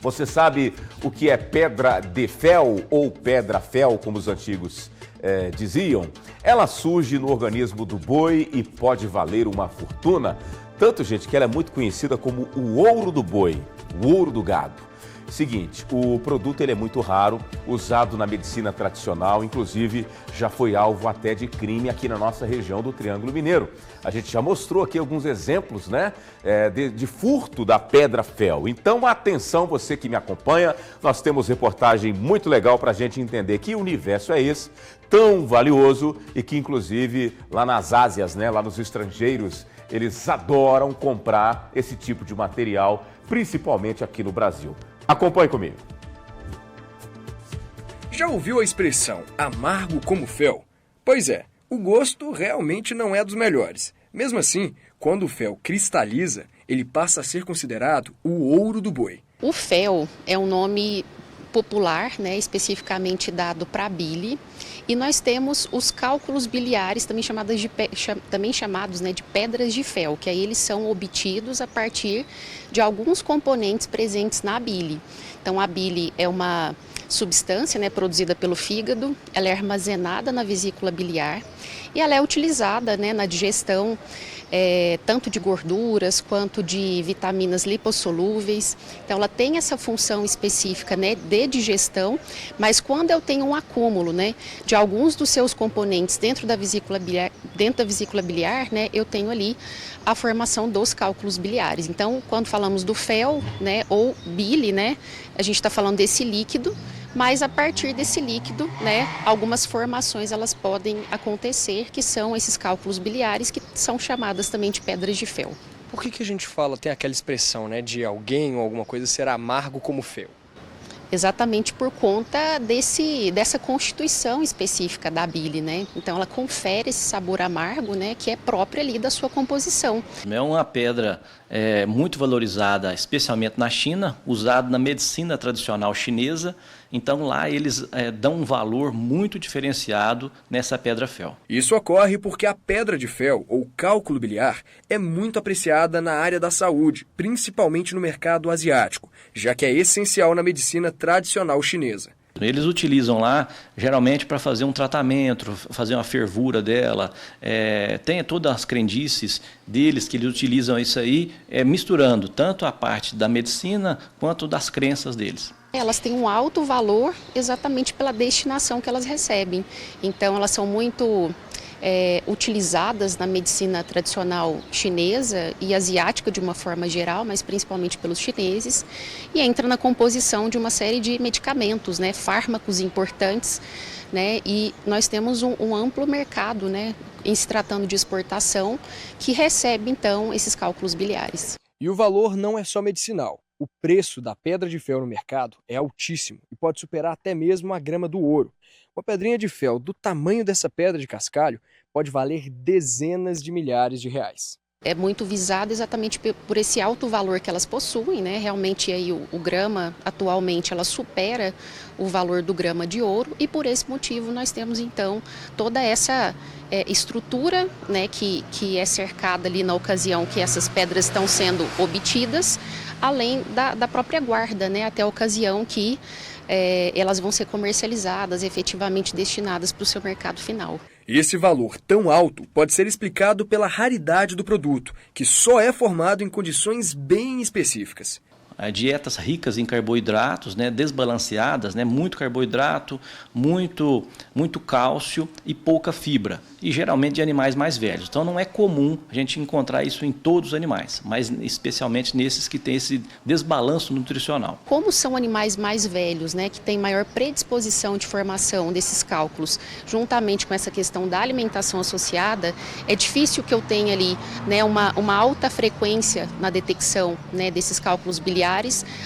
Você sabe o que é pedra de fel ou pedra-fel, como os antigos diziam? Ela surge no organismo do boi e pode valer uma fortuna. Tanto, gente, que ela é muito conhecida como o ouro do boi, o ouro do gado. Seguinte, o produto ele é muito raro, usado na medicina tradicional, inclusive já foi alvo até de crime aqui na nossa região do Triângulo Mineiro. A gente já mostrou aqui alguns exemplos, né, de furto da pedra-fel. Então, atenção você que me acompanha, nós temos reportagem muito legal para a gente entender que universo é esse, tão valioso e que inclusive lá nas Ásias, né, lá nos estrangeiros, eles adoram comprar esse tipo de material, principalmente aqui no Brasil. Acompanhe comigo. Já ouviu a expressão amargo como fel? Pois é, o gosto realmente não é dos melhores. Mesmo assim, quando o fel cristaliza, ele passa a ser considerado o ouro do boi. O fel é um nome popular, né, especificamente dado para a bile, e nós temos os cálculos biliares, também chamados de pedras de fel, que aí eles são obtidos a partir de alguns componentes presentes na bile. Então a bile é uma substância, né, produzida pelo fígado, ela é armazenada na vesícula biliar e ela é utilizada, né, na digestão tanto de gorduras quanto de vitaminas lipossolúveis. Então ela tem essa função específica, né, de digestão, mas quando eu tenho um acúmulo, né, de alguns dos seus componentes dentro da vesícula biliar, né, eu tenho ali a formação dos cálculos biliares. Então, quando falamos do fel, né, ou bile, né, a gente está falando desse líquido, mas a partir desse líquido, né, algumas formações elas podem acontecer, que são esses cálculos biliares, que são chamadas também de pedras de fel. Por que a gente fala, tem aquela expressão, né, de alguém ou alguma coisa ser amargo como fel? Exatamente por conta dessa constituição específica da bile, né? Então ela confere esse sabor amargo, né, que é próprio ali da sua composição. É uma pedra muito valorizada, especialmente na China, usada na medicina tradicional chinesa. Então lá eles dão um valor muito diferenciado nessa pedra-fel. Isso ocorre porque a pedra de fel, ou cálculo biliar, é muito apreciada na área da saúde, principalmente no mercado asiático, já que é essencial na medicina tradicional chinesa. Eles utilizam lá, geralmente, para fazer um tratamento, fazer uma fervura dela. Tem todas as crendices deles que eles utilizam isso aí, misturando tanto a parte da medicina quanto das crenças deles. Elas têm um alto valor exatamente pela destinação que elas recebem. Então, elas são muito utilizadas na medicina tradicional chinesa e asiática de uma forma geral, mas principalmente pelos chineses, e entra na composição de uma série de medicamentos, né, fármacos importantes, né, e nós temos um amplo mercado, né, em se tratando de exportação, que recebe então esses cálculos biliares. E o valor não é só medicinal. O preço da pedra de fel no mercado é altíssimo e pode superar até mesmo a grama do ouro. Uma pedrinha de fel do tamanho dessa pedra de cascalho pode valer dezenas de milhares de reais. É muito visado exatamente por esse alto valor que elas possuem, né? Realmente aí o grama, atualmente, ela supera o valor do grama de ouro e por esse motivo nós temos então toda essa estrutura, né, que é cercada ali na ocasião que essas pedras estão sendo obtidas, além da própria guarda, né, até a ocasião que elas vão ser comercializadas, efetivamente destinadas para o seu mercado final. Esse valor tão alto pode ser explicado pela raridade do produto, que só é formado em condições bem específicas. Dietas ricas em carboidratos, né, desbalanceadas, né, muito carboidrato, muito cálcio e pouca fibra, e geralmente de animais mais velhos. Então não é comum a gente encontrar isso em todos os animais, mas especialmente nesses que têm esse desbalanço nutricional. Como são animais mais velhos, né, que têm maior predisposição de formação desses cálculos, juntamente com essa questão da alimentação associada, é difícil que eu tenha ali, né, uma alta frequência na detecção, né, desses cálculos biliares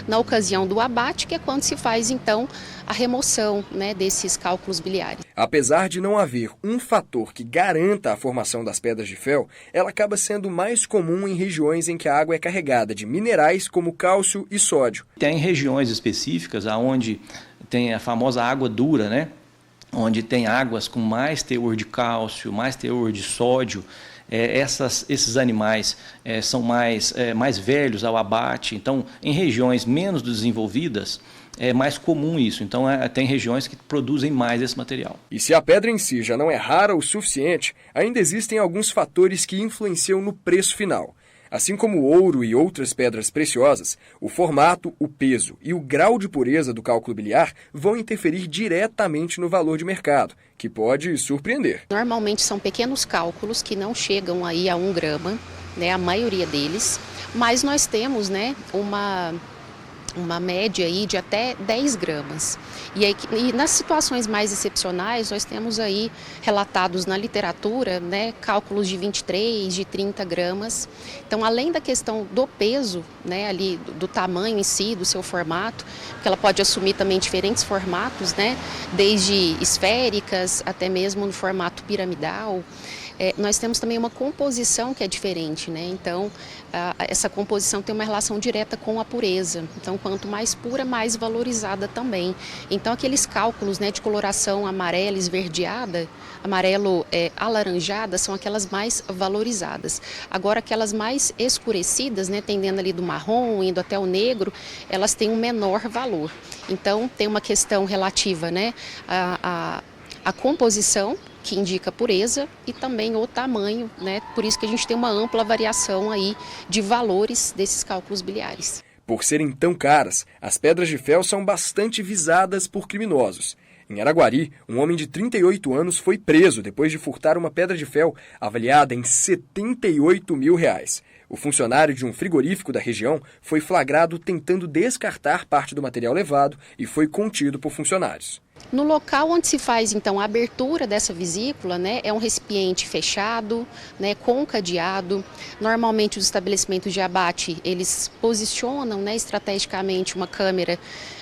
na ocasião do abate, que é quando se faz então a remoção, né, desses cálculos biliares. Apesar de não haver um fator que garanta a formação das pedras de fel, ela acaba sendo mais comum em regiões em que a água é carregada de minerais como cálcio e sódio. Tem regiões específicas onde tem a famosa água dura, né? Onde tem águas com mais teor de cálcio, mais teor de sódio. esses animais são mais velhos ao abate. Então, em regiões menos desenvolvidas, é mais comum isso. Então, tem regiões que produzem mais esse material. E se a pedra em si já não é rara o suficiente, ainda existem alguns fatores que influenciam no preço final. Assim como o ouro e outras pedras preciosas, o formato, o peso e o grau de pureza do cálculo biliar vão interferir diretamente no valor de mercado, que pode surpreender. Normalmente são pequenos cálculos que não chegam aí a 1 grama, né, a maioria deles, mas nós temos, né, uma média aí de até 10 gramas. E nas situações mais excepcionais, nós temos aí relatados na literatura, né, cálculos de 23, de 30 gramas. Então, além da questão do peso, né, ali do tamanho em si, do seu formato, porque ela pode assumir também diferentes formatos, né, desde esféricas até mesmo no formato piramidal. Nós temos também uma composição que é diferente, né? Então, essa composição tem uma relação direta com a pureza. Então, quanto mais pura, mais valorizada também. Então, aqueles cálculos, né, de coloração amarela esverdeada, amarelo alaranjada, são aquelas mais valorizadas. Agora, aquelas mais escurecidas, né, tendendo ali do marrom, indo até o negro, elas têm um menor valor. Então, tem uma questão relativa, né, a composição, que indica pureza, e também o tamanho, né? Por isso que a gente tem uma ampla variação aí de valores desses cálculos biliares. Por serem tão caras, as pedras de fel são bastante visadas por criminosos. Em Araguari, um homem de 38 anos foi preso depois de furtar uma pedra de fel avaliada em R$ 78 mil. O funcionário de um frigorífico da região foi flagrado tentando descartar parte do material levado e foi contido por funcionários. No local onde se faz, então, a abertura dessa vesícula, né, é um recipiente fechado, né, com cadeado. Normalmente, os estabelecimentos de abate, eles posicionam, né, estrategicamente uma câmera,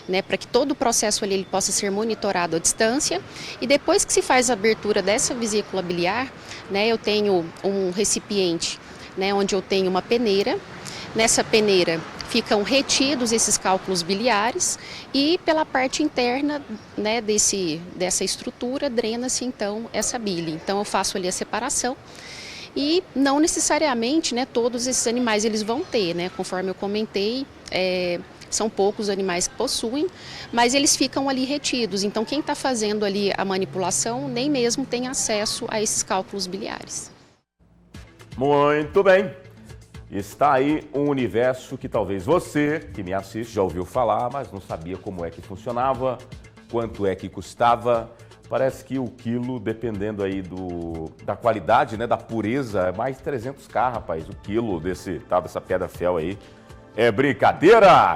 né, para que todo o processo ali ele possa ser monitorado à distância. E depois que se faz a abertura dessa vesícula biliar, né, eu tenho um recipiente, né, onde eu tenho uma peneira. Nessa peneira ficam retidos esses cálculos biliares e pela parte interna, né, dessa estrutura drena-se então essa bile. Então eu faço ali a separação e não necessariamente, né, todos esses animais eles vão ter, né, conforme eu comentei, são poucos animais que possuem, mas eles ficam ali retidos. Então quem está fazendo ali a manipulação nem mesmo tem acesso a esses cálculos biliares. Muito bem. Está aí um universo que talvez você, que me assiste, já ouviu falar, mas não sabia como é que funcionava, quanto é que custava. Parece que o quilo, dependendo aí da qualidade, né, da pureza, é mais 300k, rapaz, o quilo dessa pedra fel aí. É brincadeira!